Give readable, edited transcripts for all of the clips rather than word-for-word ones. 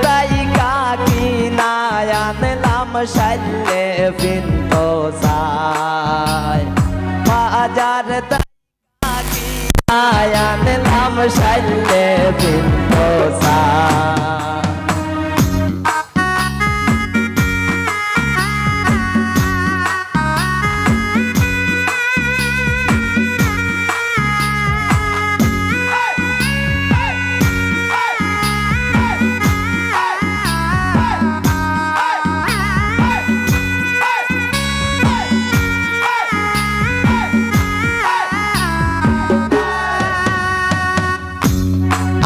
তাই কাকি নাই আনলাম সাইলে বিন্দু সাই বাজার তাই কাকি নাই আনলাম সাইলে বিন্দু সাই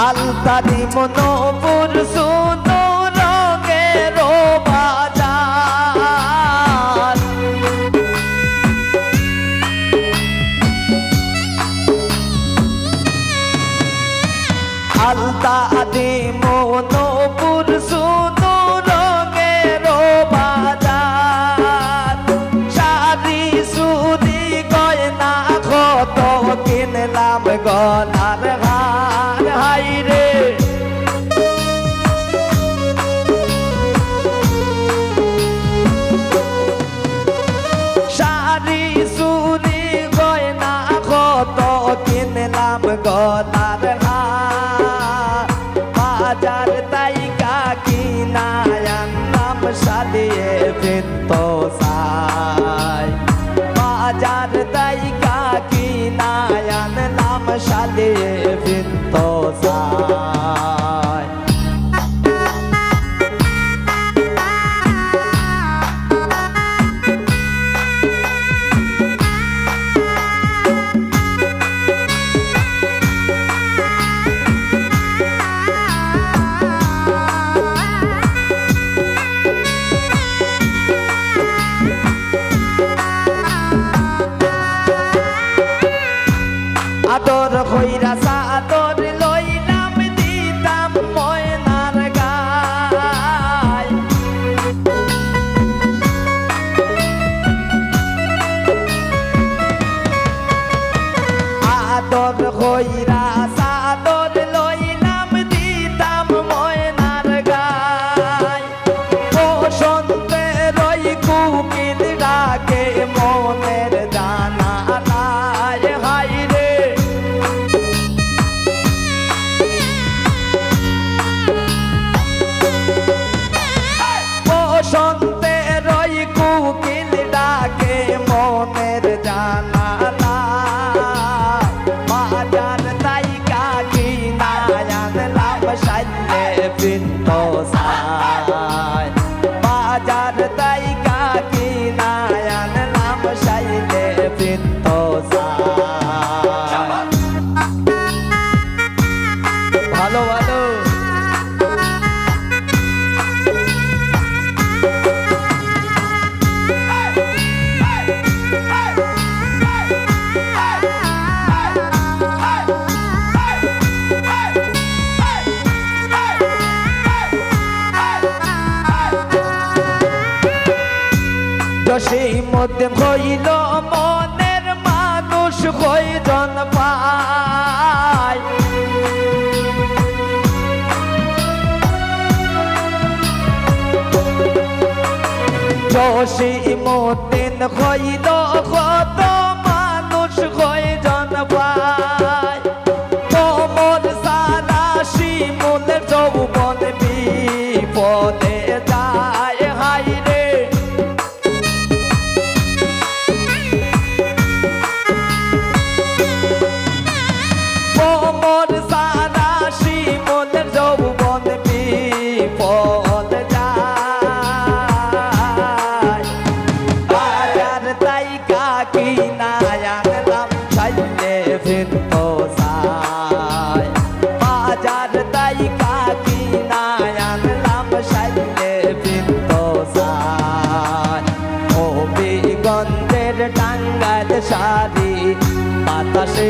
আলতাদি মনোপুর সুনো রঙের বাজার আলতাদি মনোপুর সুনো রঙের বাজার শাড়ি সুদি গয়না কত কিনলাম গলার হার হাইরে শাড়ি সুদি গয়না কত কিনলাম গলার হার বাজার তাই কাকি নাই আনলাম সাদিয়ে বিন্দু সাই বাজার তাই কাকি নাই আনলাম সাদিয়ে বিন্দু সাই আদর হইরা সাদর লইলাম দিতাম ময়নার গায় আদর হইরা সাদর লইলাম দিতাম ময়নার গায় বসন্তে রই কুকিল ডাকে মনের জানা নাই হাইরে বসন্তে রই কুকিল ডাকে মনের জানা বাজার তাই কাকি নাই আনলাম সাইলে বিন্দু সাই বাজার তাই কাকি নাই আনলাম সাইলে বিন্দু সাই ভালো ভালো জসীমউদ্দিন হইল মনের মানুষ কয়জন পায় জসীমউদ্দিন হইল কত মানুষ কয়জন পায় তোমর সারা শিমুল যৌবন বিপদে যায় হাইরে তোমর সারা শিমুল যৌবন বিপদ যায় বাজার তাই কাকি নাই আনলাম সাইলে বিন্দু সাই বাজার তাই কাকি নাই আনলাম সাইলে বিন্দু সাই হবিগঞ্জের টাঙ্গাইল শাড়ি বাতাসে